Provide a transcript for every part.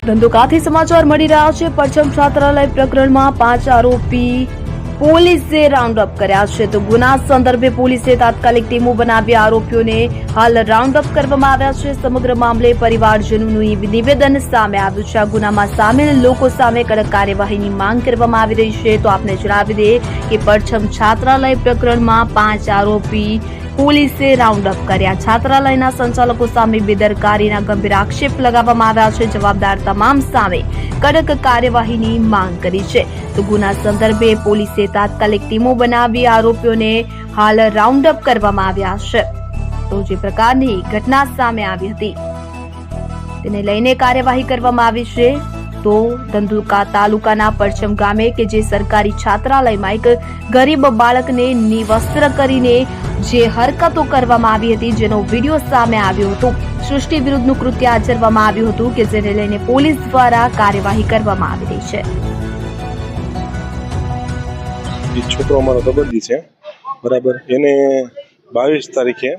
ધંધુકાથી સમાચાર મળી રહ્યા છે। પરચમ છાત્રાલય પ્રકરણમાં 5 આરોપી પોલીસે રાઉન્ડ અપ કર્યા છે। તો ગુના સંદર્ભે પોલીસે તાત્કાલિક ટીમો બનાવી આરોપીઓને હાલ રાઉન્ડ અપ કરવામાં આવ્યા છે। સમગ્ર મામલે પરિવારજનોનું નિવેદન સામે આવ્યું છે। આ ગુનામાં સામેલ લોકો સામે કડક કાર્યવાહીની માંગ કરવામાં આવી રહી છે। તો આપને જણાવી દઈએ કે પરચમ છાત્રાલય પ્રકરણમાં 5 આરોપી પોલીસે રાઉન્ડ અપ કર્યા। છાત્રાલયના સંચાલકો સામે બેદરકારીના ગંભીર આક્ષેપ લગાવવામાં આવ્યા છે। જવાબદાર તમામ સામે કડક કાર્યવાહીની માંગ કરી છે। તો ગુના સંદર્ભે પોલીસે તાત્કાલિક ટીમો બનાવી આરોપીઓને હાલ રાઉન્ડ અપ કરવામાં આવ્યા છે। તો જે પ્રકારની ઘટના સામે આવી હતી તેને લઈને કાર્યવાહી કરવામાં આવી છે। તો ધંધુકા તાલુકાના પરચમ ગામે કે જે સરકારી છાત્રાલયમાં એક ગરીબ બાળકને નિવસ્ત્ર કરીને જે હરકતો કરવામાં આવી હતી જેનો વિડીયો સામે આવ્યો હતો। સૃષ્ટિ વિરુદ્ધનું કૃત્ય આચરવામાં આવ્યું હતું કે જેને લઈને પોલીસ દ્વારા કાર્યવાહી કરવામાં આવી રહી છે। છોકરો અમારો તબદી છે બરાબર, એને 22 તારીખે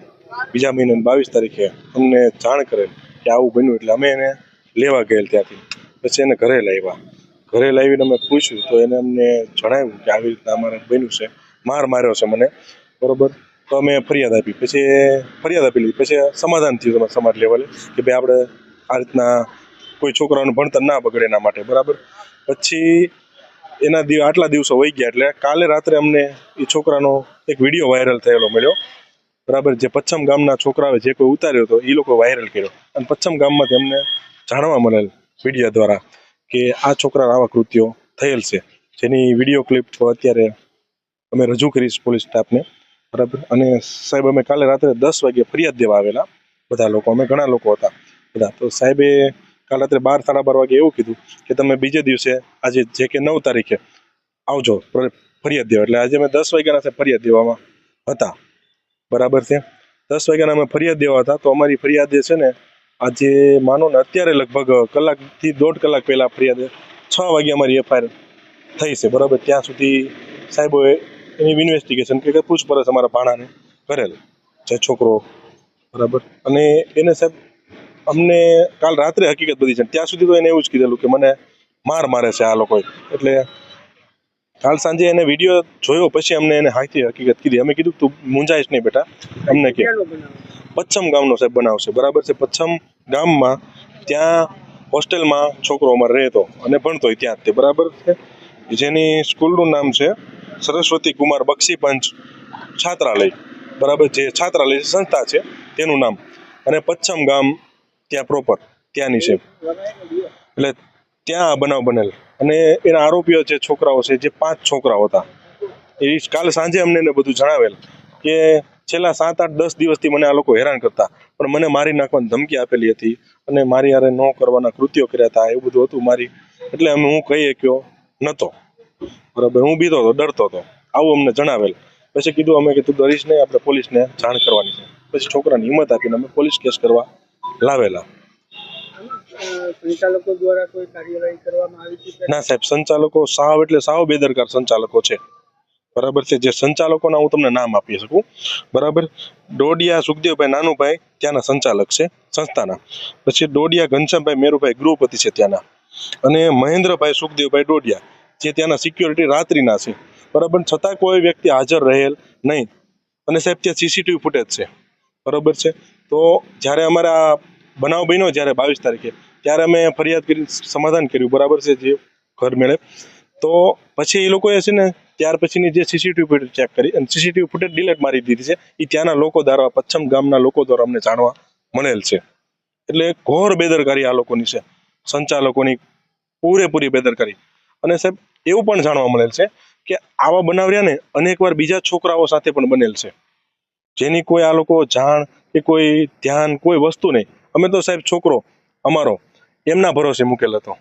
બીજા મહિનાની 22 તારીખે અમને જાણ કરેલ કે આવું બન્યું, એટલે અમે એને લેવા ગયેલ ત્યાંથી। પછી એને ઘરે લાવીને અમે પૂછ્યું તો એને અમને જણાવ્યું કે આવી રીતના અમારે બન્યું છે, માર માર્યો છે મને, બરોબર। તો અમે ફરિયાદ આપી, પછી લીધી, પછી સમાધાન થયું તમારા સમાજ લેવલે કે ભાઈ આપણે આ રીતના કોઈ છોકરાનું ભણતર ના બગડે એના માટે, બરાબર। પછી એના આટલા દિવસો વહી ગયા, એટલે કાલે રાત્રે અમને એ છોકરાનો એક વિડીયો વાયરલ થયેલો મળ્યો, બરાબર। જે પચ્છમ ગામના છોકરાઓએ જે કોઈ ઉતાર્યો હતો એ લોકો વાયરલ કર્યો, અને પચ્છમ ગામમાંથી અમને જાણવા મળેલ મીડિયા દ્વારા કે આ છોકરાના આવા કૃત્યો થયેલ છે, જેની વિડીયો ક્લિપ અત્યારે અમે રજૂ કરીશ પોલીસ સ્ટાફને, બરાબર। અને સાહેબ અમે કાલે રાત્રે 10 વાગે ફરિયાદ દેવા આવેલા બધા લોકો, અમે ઘણા લોકો હતા બધા। તો સાહેબે કાલે રાત્રે 12 સાડા 12 વાગે એવું કીધું કે તમે બીજે દિવસે આજે જે કે 9 તારીખે આવજો ફરિયાદ દેવા। એટલે આજે અમે 10 વાગ્યાના ફરિયાદ દેવામાં હતા, બરાબર છે। 10 વાગ્યાના અમે ફરિયાદ દેવા હતા, તો અમારી ફરિયાદ જે છે ને આજે માનો ને અત્યારે લગભગ કલાકથી 1.5 કલાક પહેલા ફરિયાદ 6 વાગે અમારી એફઆઈઆર થઈ છે, બરાબર। ત્યાં સુધી સાહેબોએ એની ઇન્વેસ્ટિગેશન કે પૂછપરછ અમારા ભાણાને કરેલ જે છોકરો, બરાબર। અને એને સાહેબ અમને કાલ રાત્રે હકીકત બધી છે, ત્યાં સુધી તો એને એવું જ કીધેલું કે મને મારે છે આ લોકોએ। એટલે કાલ સાંજે એને વિડીયો જોયો પછી અમને એને હકીકત કીધી। અમે કીધું તું મૂંઝાઈશ નહીં બેટા, અમને કે પચ્છમ ગામનો સાહેબ બનાવશે, બરાબર છે। પચ્છમ ગામમાં ત્યાં હોસ્ટેલમાં છોકરો અમારે રહેતો અને ભણતોય ત્યાં જ તે, બરાબર છે। જેની સ્કૂલનું નામ છે સરસ્વતી કુમાર બક્ષી પંચ છાત્રાલય, બરાબર। જે છાત્રાલય સંસ્થા છે તેનું નામ, અને પચ્છમ ગામ ત્યાં પ્રોપર ત્યાંની છે। એટલે ત્યાં આ બનાવ બનેલ, અને એના આરોપીઓ જે છોકરાઓ છે, જે 5 છોકરાઓ હતા, એ કાલ સાંજે અમને એને બધું જણાવેલ કે છેલ્લા 7, 8, 10 દિવસથી મને આ લોકો હેરાન કરતા, પણ મને મારી નાખવાની ધમકી આપેલી હતી અને મારી હારે ન કરવાના કૃત્યો કર્યા હતા, એવું બધું હતું મારી। એટલે હું કહી શક્યો નહોતો, બરાબર। હું બીતો હતો, ડરતો હતો, આવું અમને જણાવેલ। પછી કીધું અમે કે તું ડરીશ નહીં, આપણે પોલીસને જાણ કરવાની છે। પછી છોકરાની હિંમત આપીને અમે પોલીસ કેસ કરવા લાવેલા। સંચાલકો દ્વારા કોઈ કાર્યવાહી કરવામાં આવી છે? ના સાહેબ, સંચાલકો સાવ બેદરકાર સંચાલકો છે, બરાબર છે। જે સંચાલકોના હું તમને નામ આપી શકું, બરાબર। ડોડિયા સુખદેવભાઈ નાનુભાઈ ત્યાંના સંચાલક છે સંસ્થાના, પછી ડોડિયા ઘનશ્યામભાઈ મેરુભાઈ ગૃહપતિ છે ત્યાંના, અને મહેન્દ્રભાઈ સુખદેવભાઈ ડોડિયા જે ત્યાંના સિક્યોરિટી રાત્રિના છે, બરાબર। છતાં કોઈ વ્યક્તિ હાજર રહેલ નહીં, અને સાહેબ ત્યાં સીસીટીવી ફૂટેજ છે, બરાબર છે। તો જ્યારે અમારા બનાવ બન્યો જ્યારે 22 તારીખે, ત્યારે અમે ફરિયાદ કરી સમાધાન કર્યું, બરાબર છે, જે ઘર મેળે। તો પછી એ લોકોએ છે ને ત્યાર પછીની જે સીસીટીવી ફૂટેજ ચેક કરી અને સીસીટીવી ફૂટેજ ડિલીટ મારી દીધી છે, એ ત્યાંના લોકો દ્વારા, પચ્છમ ગામના લોકો દ્વારા અમને જાણવા મળેલ છે। એટલે ઘોર બેદરકારી આ લોકોની છે, સંચાલકોની પૂરેપૂરી બેદરકારી। અને સાહેબ એવું પણ જાણવા મળેલ છે કે આવા બનાવ રહ્યા ને અનેકવાર બીજા છોકરાઓ સાથે પણ બનેલ છે, જેની કોઈ આ લોકો જાણ કે કોઈ ધ્યાન, કોઈ વસ્તુ નહીં। અમે તો સાહેબ છોકરો અમારો એમના ભરોસે મૂકેલ હતો,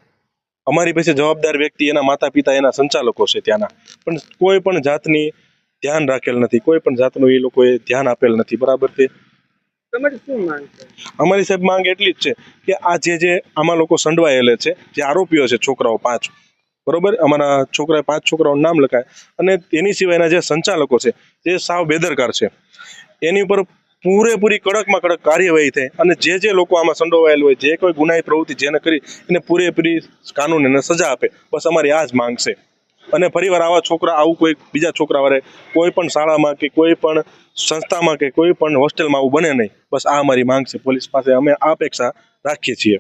અમારી પાસે જવાબદાર વ્યક્તિ એના માતા પિતા, એના સંચાલકો છે ત્યાંના, પણ કોઈ પણ જાતની ધ્યાન રાખેલ નથી, કોઈ પણ જાતનું એ લોકોએ ધ્યાન આપેલ નથી, બરાબર છે। તમારી શું માંગ છે? અમારી સાહેબ માંગ એટલી જ છે કે આ જે આમાં લોકો સંડવાયેલા છે, જે આરોપીઓ છે છોકરાઓ 5, બરોબર, અમારા છોકરાએ 5 છોકરાઓનું નામ લખાય, અને એની સિવાયના જે સંચાલકો છે જે સાવ બેદરકાર છે, એની ઉપર પૂરેપૂરી કડકમાં કડક કાર્યવાહી થાય અને જે લોકો આમાં સંડોવાયેલ હોય, જે કોઈ ગુનાહિત પ્રવૃત્તિ જેને કરી એને પૂરેપૂરી કાનૂન એને સજા આપે. બસ અમારી આ જ માંગ છે. અને ફરીવાર આવા છોકરા આવું કોઈ બીજા છોકરા વાળે કોઈ પણ શાળામાં કે કોઈ પણ સંસ્થામાં કે કોઈ પણ હોસ્ટેલમાં આવું બને નહીં. બસ આ અમારી માંગ છે પોલીસ પાસે, અમે આ અપેક્ષા રાખીએ છીએ.